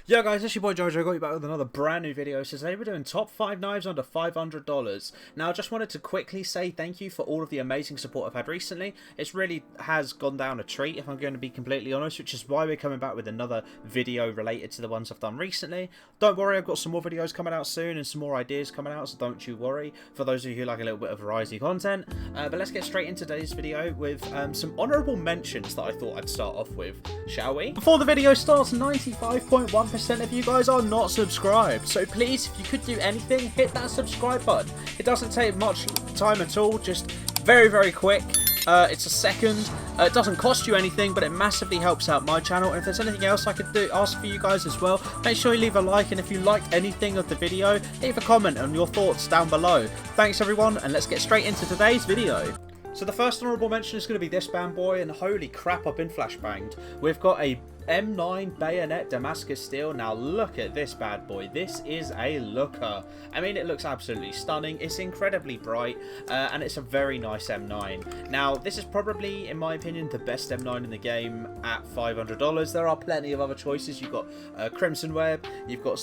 Yo guys, it's your boy Jojo, got you back with another brand new video. So today we're doing top 5 knives under $500. Now I just wanted to quickly say thank you for all of the amazing support I've had recently. It really has gone down a treat if I'm going to be completely honest, which is why we're coming back with another video related to the ones I've done recently. Don't worry, I've got some more videos coming out soon and some more ideas coming out, so don't you worry for those of you who like a little bit of variety content. But let's get straight into today's video with some honourable mentions that I thought I'd start off with, shall we? Before the video starts, 95.1% of you guys are not subscribed, so please, if you could do anything, hit that subscribe button. It doesn't take much time at all, just very quick. It's a second. It doesn't cost you anything, but it massively helps out my channel. And if there's anything else I could do, ask for you guys as well, make sure you leave a like, and if you liked anything of the video, leave a comment on your thoughts down below. Thanks everyone, and let's get straight into today's video. So the first honourable mention is going to be this bad boy, and holy crap, I've been flashbanged. We've got a M9 bayonet Damascus steel. Now look at this bad boy. This is a looker. I mean, it looks absolutely stunning. It's incredibly bright, and it's a very nice M9. Now this is probably, in my opinion, the best M9 in the game at $500. There are plenty of other choices. You've got Crimson Web, you've got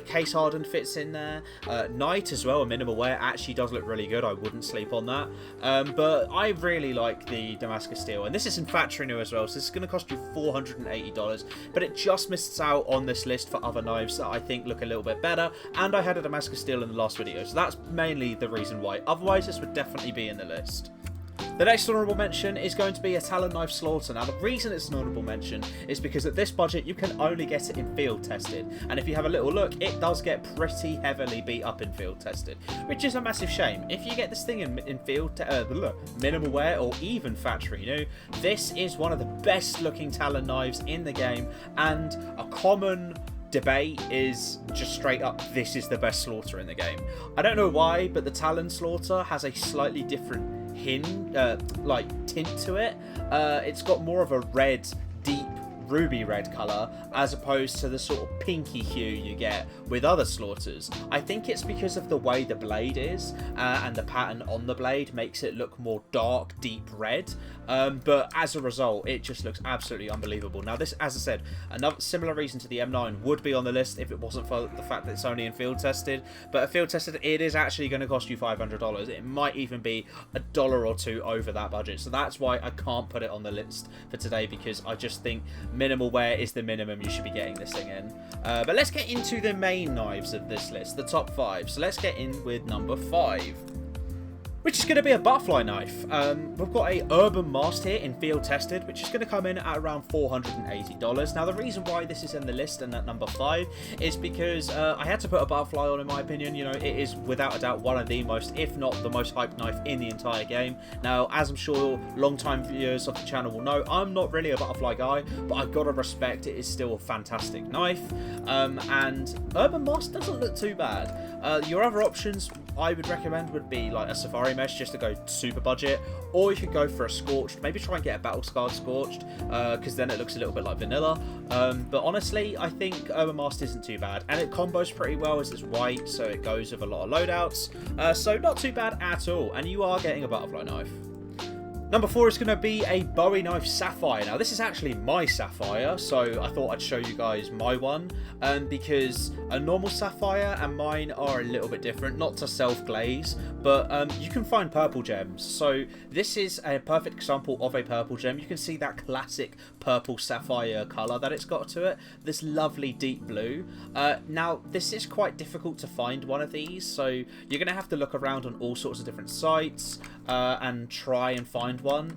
case hardened fits in there, Night as well, a minimal wear, actually does look really good. I wouldn't sleep on that, but I really like the Damascus steel, and this is in factory new as well, so this is going to cost you $480, but it just misses out on this list for other knives that I think look a little bit better, and I had a Damascus steel in the last video, so that's mainly the reason why. Otherwise this would definitely be in the list. The next honourable mention is going to be a Talon knife Slaughter. Now the reason it's an honourable mention is because at this budget you can only get it in field tested, and if you have a little look, it does get pretty heavily beat up in field tested, which is a massive shame. If you get this thing in field minimal wear or even factory new, this is one of the best looking Talon knives in the game, and a common debate is just straight up, this is the best Slaughter in the game. I don't know why, but the Talon Slaughter has a slightly different tint to it. It's got more of a red, deep ruby red colour as opposed to the sort of pinky hue you get with other Slaughters. I think it's because of the way the blade is, and the pattern on the blade makes it look more dark, deep red, but as a result it just looks absolutely unbelievable. Now this, as I said, another similar reason to the M9 would be on the list if it wasn't for the fact that it's only in field tested, but at field tested it is actually going to cost you $500. It might even be $1 or $2 over that budget, so that's why I can't put it on the list for today, because I just think minimal wear is the minimum you should be getting this thing in. But let's get into the main knives of this list, the top 5. So let's get in with number 5, which is going to be a butterfly knife. We've got a Urban Mast here in field tested, which is going to come in at around $480. Now the reason why this is in the list and at number 5 is because I had to put a butterfly on, in my opinion. You know, it is without a doubt one of the most, if not the most hyped knife in the entire game. Now, as I'm sure long-time viewers of the channel will know, I'm not really a butterfly guy, but I've got to respect it is still a fantastic knife. And Urban Mast doesn't look too bad. Your other options I would recommend would be like a Safari Mesh, just to go super budget, or you could go for a Scorched. Maybe try and get a Battle Scarred Scorched, because then it looks a little bit like vanilla. But honestly, I think Urban Mast isn't too bad, and it combos pretty well as it's white, so it goes with a lot of loadouts. So not too bad at all, and you are getting a butterfly knife. Number 4 is going to be a Bowie knife Sapphire. Now this is actually my Sapphire, so I thought I'd show you guys my one, because a normal Sapphire and mine are a little bit different, not to self-glaze, but you can find purple gems. So this is a perfect example of a purple gem. You can see that classic purple sapphire colour that it's got to it, this lovely deep blue. Now this is quite difficult to find one of these, so you're going to have to look around on all sorts of different sites and try and find one.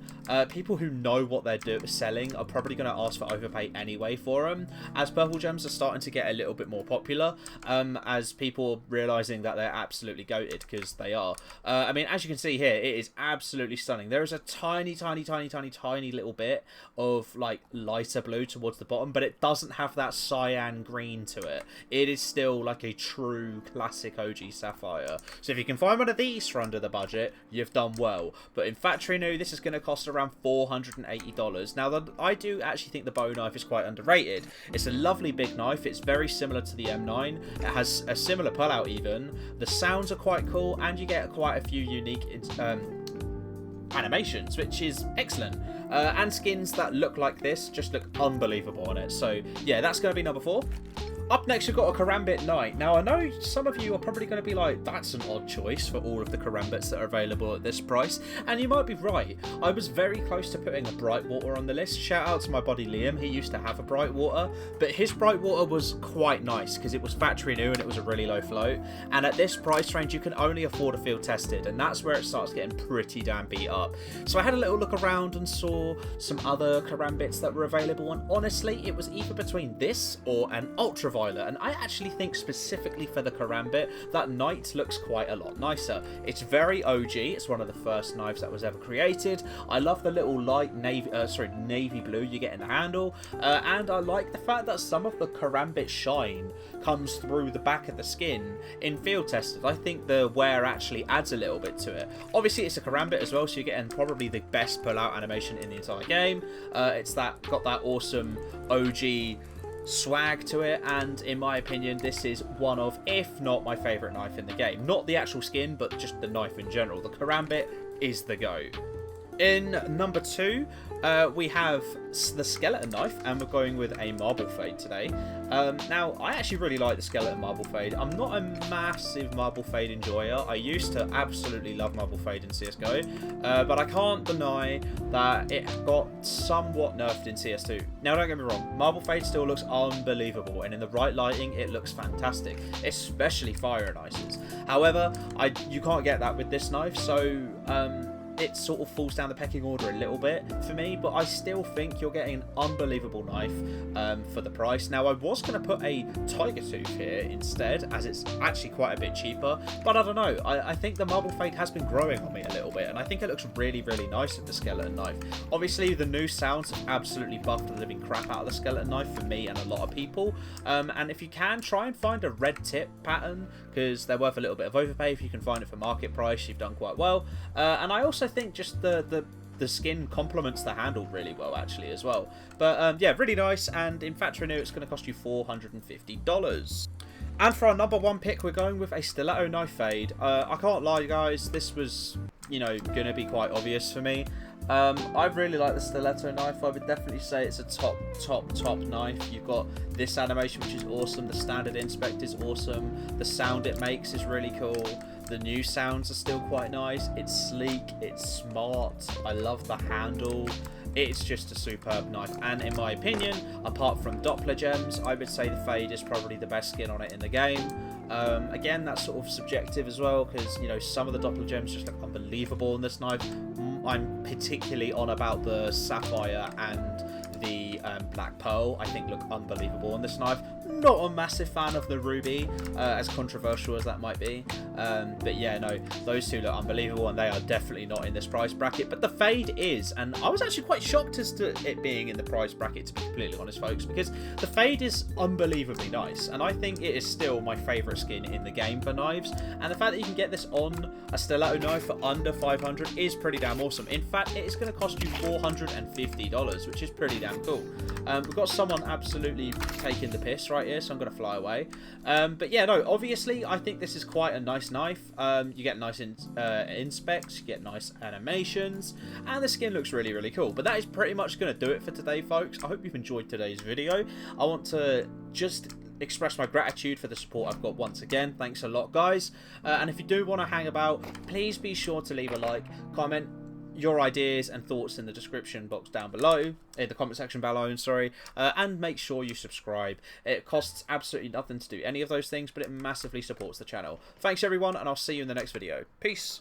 People who know what they're selling are probably going to ask for overpay anyway for them, as purple gems are starting to get a little bit more popular, as people are realising that they're absolutely goated, because they are. I mean, as you can see here, it is absolutely stunning. There is a tiny little bit of like lighter blue towards the bottom, but it doesn't have that cyan green to it. It is still like a true classic OG Sapphire. So if you can find one of these for under the budget, you've done well. But in factory new, this is going to cost around $480. Now, I do actually think the bow knife is quite underrated. It's a lovely big knife. It's very similar to the M9. It has a similar pull-out even. The sounds are quite cool, and you get quite a few unique animations, which is excellent. And skins that look like this just look unbelievable on it. So, yeah, that's going to be number 4. Up next, we've got a Karambit Knight. Now, I know some of you are probably going to be like, that's an odd choice for all of the Karambits that are available at this price. And you might be right. I was very close to putting a Brightwater on the list. Shout out to my buddy Liam. He used to have a Brightwater. But his Brightwater was quite nice because it was factory new and it was a really low float. And at this price range, you can only afford a field tested. And that's where it starts getting pretty damn beat up. So I had a little look around and saw some other Karambits that were available. And honestly, it was either between this or an Ultraviolet. And I actually think specifically for the Karambit, that Knight looks quite a lot nicer. It's very OG. It's one of the first knives that was ever created. I love the little light navy blue you get in the handle. And I like the fact that some of the Karambit shine comes through the back of the skin in field tested. I think the wear actually adds a little bit to it. Obviously, it's a Karambit as well, so you're getting probably the best pull-out animation in the entire game. It's got that awesome OG swag to it, and in my opinion, this is one of, if not my favourite knife in the game. Not the actual skin, but just the knife in general. The Karambit is the GOAT. In number 2, we have the skeleton knife, and we're going with a marble fade today. Now, I actually really like the skeleton marble fade. I'm not a massive marble fade enjoyer. I used to absolutely love marble fade in CSGO, but I can't deny that it got somewhat nerfed in CS2. Now, don't get me wrong, marble fade still looks unbelievable, and in the right lighting, it looks fantastic, especially fire and ices. However, you can't get that with this knife, so it sort of falls down the pecking order a little bit for me, but I still think you're getting an unbelievable knife for the price. Now, I was going to put a Tiger Tooth here instead, as it's actually quite a bit cheaper, but I don't know. I think the marble fade has been growing on me a little bit, and I think it looks really, really nice with the skeleton knife. Obviously, the new sounds have absolutely buffed the living crap out of the skeleton knife for me and a lot of people, and if you can, try and find a red tip pattern, because they're worth a little bit of overpay. If you can find it for market price, you've done quite well. And I also think just the skin complements the handle really well actually as well. But yeah, really nice, and in factory new it's going to cost you $450. And for our number 1 pick, we're going with a stiletto knife fade. I can't lie, guys, this was, you know, going to be quite obvious for me. I really like the stiletto knife. I would definitely say it's a top knife. You've got this animation, which is awesome. The standard inspect is awesome. The sound it makes is really cool. The new sounds are still quite nice. It's sleek, it's smart. I love the handle. It's just a superb knife, and in my opinion, apart from Doppler gems, I would say the fade is probably the best skin on it in the game. Again, that's sort of subjective as well, because, you know, some of the Doppler gems just look unbelievable in this knife. I'm particularly on about the sapphire and the black pearl. I think look unbelievable on this knife. Not a massive fan of the ruby, as controversial as that might be, but yeah, no, those two look unbelievable, and they are definitely not in this price bracket, but the fade is, and I was actually quite shocked as to it being in the price bracket, to be completely honest, folks, because the fade is unbelievably nice, and I think it is still my favourite skin in the game for knives, and the fact that you can get this on a stiletto knife for under 500 is pretty damn awesome. In fact, it is going to cost you $450, which is pretty damn cool. We've got someone absolutely taking the piss right here, so I'm going to fly away. But yeah, no, obviously, I think this is quite a nice knife. You get nice inspects, you get nice animations, and the skin looks really, really cool. But that is pretty much going to do it for today, folks. I hope you've enjoyed today's video. I want to just express my gratitude for the support I've got once again. Thanks a lot, guys. And if you do want to hang about, please be sure to leave a like, comment your ideas and thoughts in the description box down below, in the comment section below, sorry, and make sure you subscribe. It costs absolutely nothing to do any of those things, but it massively supports the channel. Thanks everyone, and I'll see you in the next video. Peace.